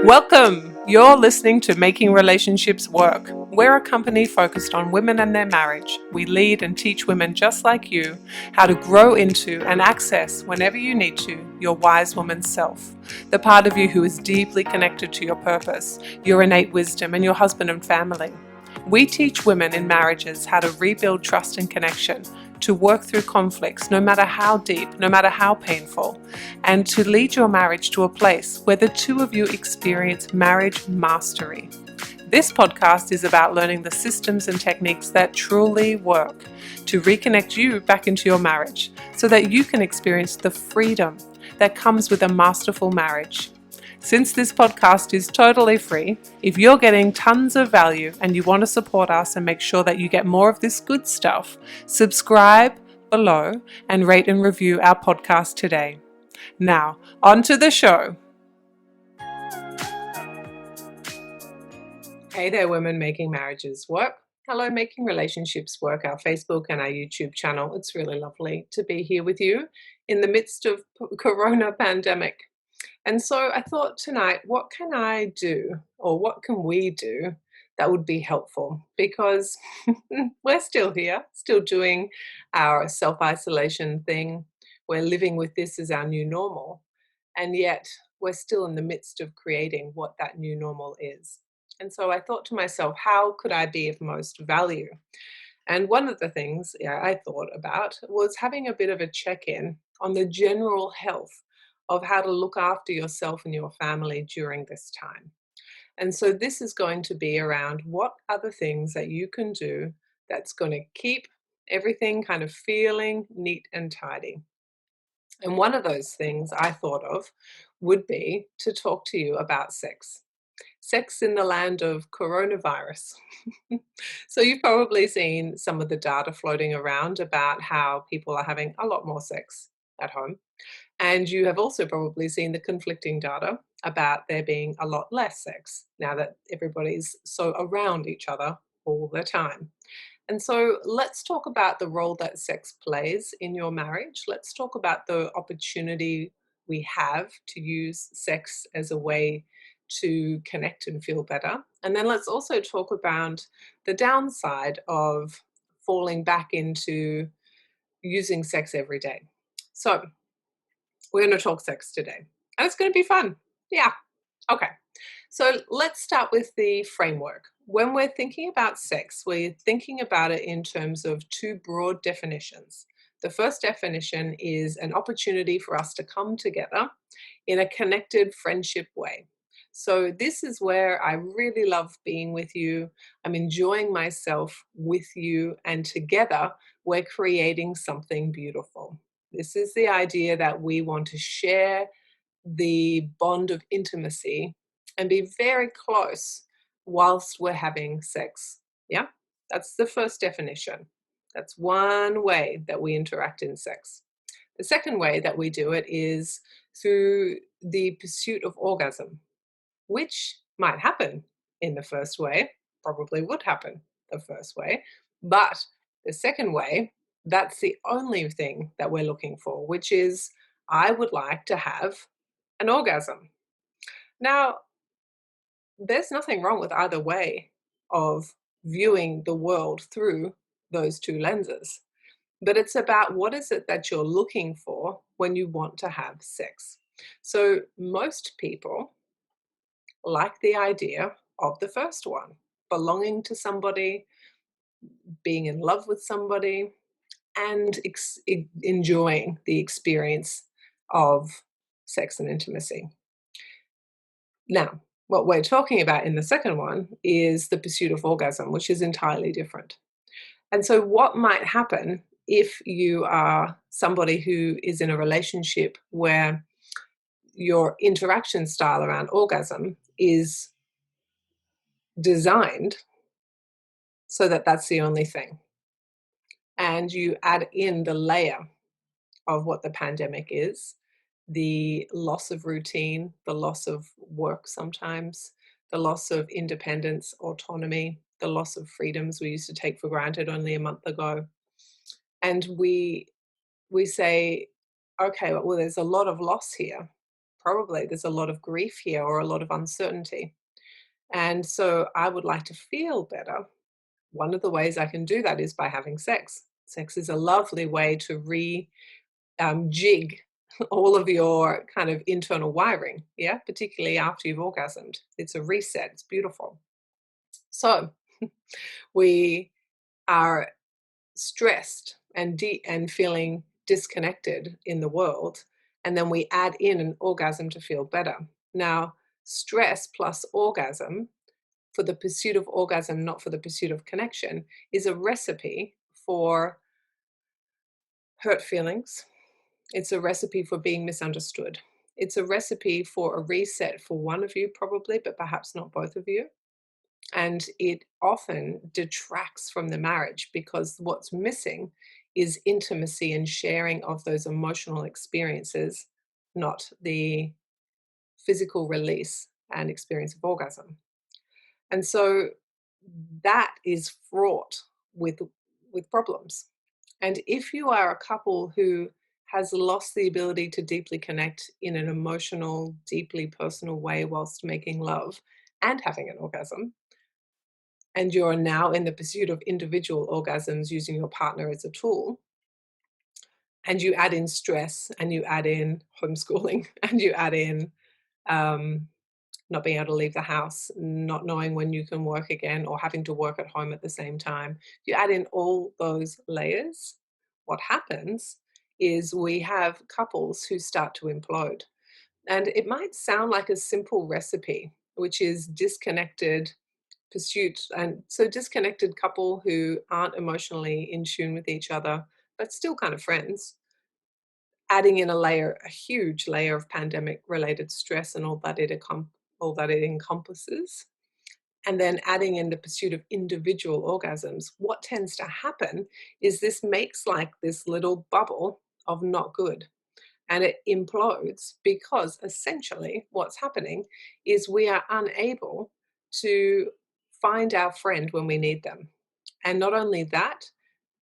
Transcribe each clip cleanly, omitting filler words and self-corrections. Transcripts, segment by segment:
Welcome! You're listening to Making Relationships Work. We're a company focused on women and their marriage. We lead and teach women just like you how to grow into and access, whenever you need to, your wise woman self, the part of you who is deeply connected to your purpose, your innate wisdom, and your husband and family. We teach women in marriages how to rebuild trust and connection, to work through conflicts, no matter how deep, no matter how painful, and to lead your marriage to a place where the two of you experience marriage mastery. This podcast is about learning the systems and techniques that truly work to reconnect you back into your marriage so that you can experience the freedom that comes with a masterful marriage. Since this podcast is totally free, if you're getting tons of value and you want to support us and make sure that you get more of this good stuff, subscribe below and rate and review our podcast today. Now, on to the show. Hey there, women making marriages work. Hello, Making Relationships Work, our Facebook and our YouTube channel. It's really lovely to be here with you in the midst of corona pandemic. And so I thought tonight, what can I do or what can we do that would be helpful? Because we're still here, still doing our self-isolation thing. We're living with this as our new normal. And yet we're still in the midst of creating what that new normal is. And so I thought to myself, how could I be of most value? And one of the things I thought about was having a bit of a check-in on the general health of how to look after yourself and your family during this time. And so this is going to be around what are the things that you can do that's going to keep everything kind of feeling neat and tidy. And one of those things I thought of would be to talk to you about sex. Sex in the land of coronavirus. So you've probably seen some of the data floating around about how people are having a lot more sex at home. And you have also probably seen the conflicting data about there being a lot less sex now that everybody's so around each other all the time. And so let's talk about the role that sex plays in your marriage. Let's talk about the opportunity we have to use sex as a way to connect and feel better. And then let's also talk about the downside of falling back into using sex every day. So we're going to talk sex today, and it's going to be fun. Yeah. Okay. So let's start with the framework. When we're thinking about sex, we're thinking about it in terms of two broad definitions. The first definition is an opportunity for us to come together in a connected friendship way. So this is where I really love being with you. I'm enjoying myself with you, and together we're creating something beautiful. This is the idea that we want to share the bond of intimacy and be very close whilst we're having sex. Yeah, that's the first definition. That's one way that we interact in sex. The second way that we do it is through the pursuit of orgasm, which might happen in the first way, probably would happen the first way. But the second way, that's the only thing that we're looking for, which is I would like to have an orgasm. Now, there's nothing wrong with either way of viewing the world through those two lenses. But it's about what is it that you're looking for when you want to have sex. So most people like the idea of the first one, belonging to somebody, being in love with somebody, and enjoying the experience of sex and intimacy. Now, what we're talking about in the second one is the pursuit of orgasm, which is entirely different. And so what might happen if you are somebody who is in a relationship where your interaction style around orgasm is designed so that that's the only thing. And you add in the layer of what the pandemic is, the loss of routine, the loss of work sometimes, the loss of independence, autonomy, the loss of freedoms we used to take for granted only a month ago. And we say, okay, well, there's a lot of loss here. probably there's a lot of grief here or a lot of uncertainty. And so I would like to feel better. One of the ways I can do that is by having sex. Sex is a lovely way to jig all of your kind of internal wiring, yeah, particularly after you've orgasmed. It's a reset, it's beautiful. So we are stressed and feeling disconnected in the world, and then we add in an orgasm to feel better. Now, stress plus orgasm for the pursuit of orgasm, not for the pursuit of connection, is a recipe for hurt feelings. It's a recipe for being misunderstood. It's a recipe for a reset for one of you, probably, but perhaps not both of you. And it often detracts from the marriage because what's missing is intimacy and sharing of those emotional experiences, not the physical release and experience of orgasm. And so that is fraught with problems. And if you are a couple who has lost the ability to deeply connect in an emotional, deeply personal way whilst making love and having an orgasm, and you're now in the pursuit of individual orgasms using your partner as a tool, and you add in stress and you add in homeschooling and you add in um, not being able to leave the house, not knowing when you can work again, or having to work at home at the same time. You add in all those layers, what happens is we have couples who start to implode. And it might sound like a simple recipe, which is disconnected pursuit. And so, disconnected couple who aren't emotionally in tune with each other, but still kind of friends, adding in a huge layer of pandemic related stress and all that it encompasses, and then adding in the pursuit of individual orgasms, what tends to happen is this makes like this little bubble of not good. And it implodes because essentially what's happening is we are unable to find our friend when we need them. And not only that,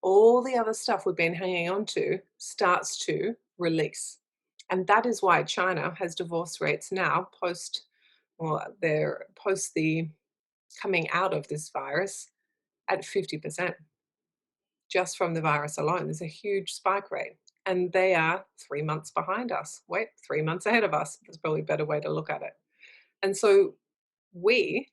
all the other stuff we've been hanging on to starts to release. And that is why China has divorce rates now post the coming out of this virus at 50%, just from the virus alone. There's a huge spike rate. And they are 3 months behind us. Wait, 3 months ahead of us. That's probably a better way to look at it. And so we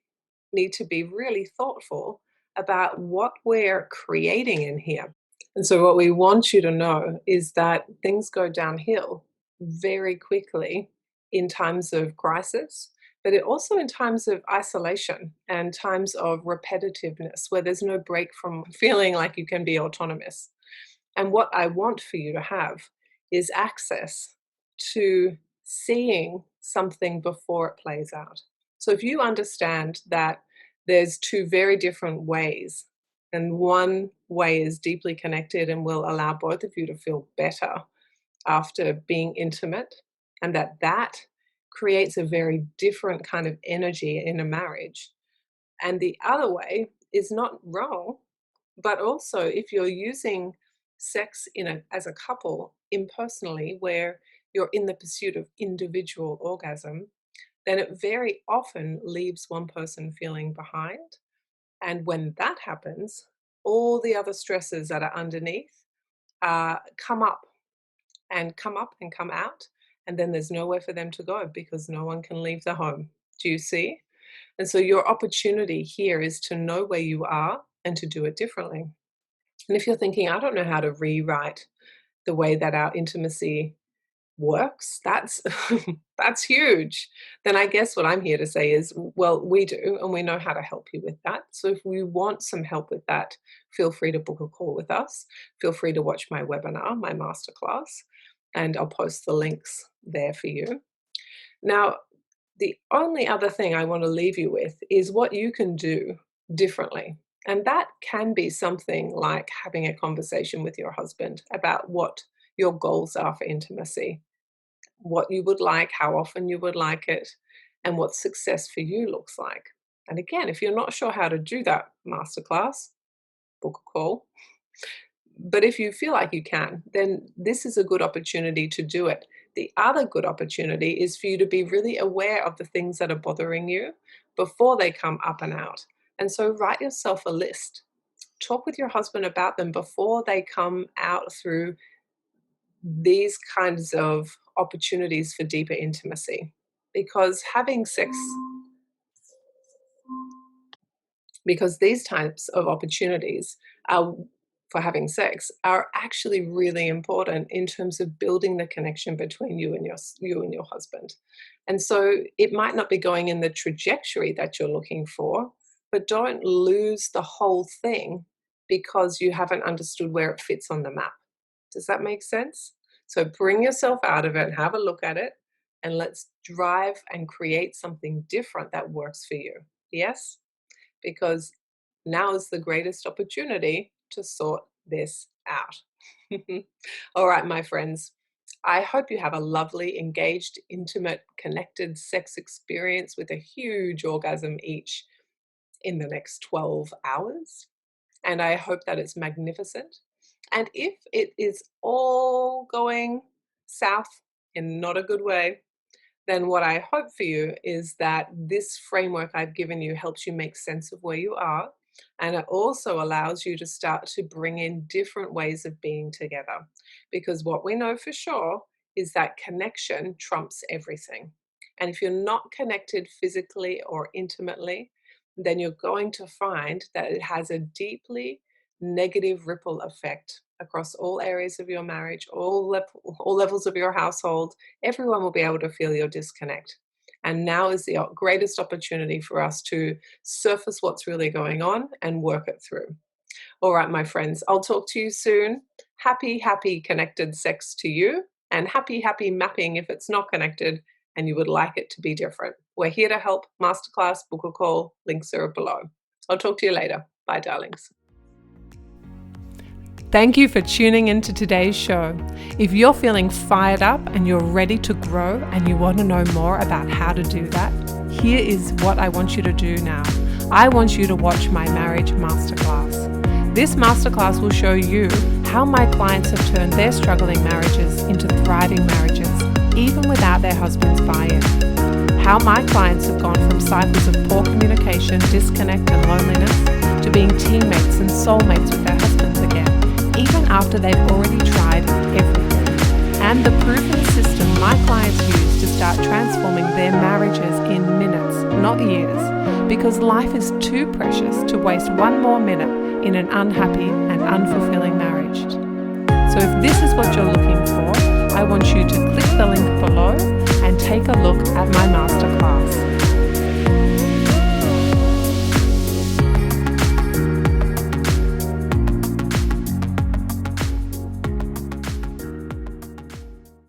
need to be really thoughtful about what we're creating in here. And so, what we want you to know is that things go downhill very quickly in times of crisis, but also in times of isolation and times of repetitiveness where there's no break from feeling like you can be autonomous. And what I want for you to have is access to seeing something before it plays out. So if you understand that there's two very different ways, and one way is deeply connected and will allow both of you to feel better after being intimate, and that creates a very different kind of energy in a marriage. And the other way is not wrong, but also if you're using sex as a couple impersonally, where you're in the pursuit of individual orgasm, then it very often leaves one person feeling behind. And when that happens, all the other stresses that are underneath come up and come up and come out. And then there's nowhere for them to go because no one can leave the home. Do you see? And so your opportunity here is to know where you are and to do it differently. And if you're thinking, I don't know how to rewrite the way that our intimacy works, that's that's huge. Then I guess what I'm here to say is, well, we do, and we know how to help you with that. So if you want some help with that, feel free to book a call with us. Feel free to watch my webinar, my masterclass, and I'll post the links there for you. Now, the only other thing I want to leave you with is what you can do differently. And that can be something like having a conversation with your husband about what your goals are for intimacy, what you would like, how often you would like it, and what success for you looks like. And again, if you're not sure how to do that masterclass, book a call. But if you feel like you can, then this is a good opportunity to do it. the other good opportunity is for you to be really aware of the things that are bothering you before they come up and out. And so write yourself a list. Talk with your husband about them before they come out through these kinds of opportunities for deeper intimacy. Because these types of opportunities are for having sex are actually really important in terms of building the connection between you and your husband. And so it might not be going in the trajectory that you're looking for, but don't lose the whole thing because you haven't understood where it fits on the map. Does that make sense? So bring yourself out of it, have a look at it, and let's drive and create something different that works for you. Yes? Because now is the greatest opportunity to sort this out. All right, my friends, I hope you have a lovely, engaged, intimate, connected sex experience with a huge orgasm each in the next 12 hours. And I hope that it's magnificent. And if it is all going south in not a good way, then what I hope for you is that this framework I've given you helps you make sense of where you are. And it also allows you to start to bring in different ways of being together. Because what we know for sure is that connection trumps everything. And if you're not connected physically or intimately, then you're going to find that it has a deeply negative ripple effect across all areas of your marriage, all levels of your household. Everyone will be able to feel your disconnect. And now is the greatest opportunity for us to surface what's really going on and work it through. All right, my friends, I'll talk to you soon. Happy, happy connected sex to you, and happy, happy mapping if it's not connected and you would like it to be different. We're here to help. Masterclass, book a call, links are below. I'll talk to you later. Bye, darlings. Thank you for tuning into today's show. If you're feeling fired up and you're ready to grow and you want to know more about how to do that, here is what I want you to do now. I want you to watch my marriage masterclass. This masterclass will show you how my clients have turned their struggling marriages into thriving marriages, even without their husband's buy-in. How my clients have gone from cycles of poor communication, disconnect and loneliness to being teammates and soulmates with their husbands again, even after they've already tried everything. And the proven system my clients use to start transforming their marriages in minutes, not years, because life is too precious to waste one more minute in an unhappy and unfulfilling marriage. So if this is what you're looking for, I want you to click the link below and take a look at my masterclass.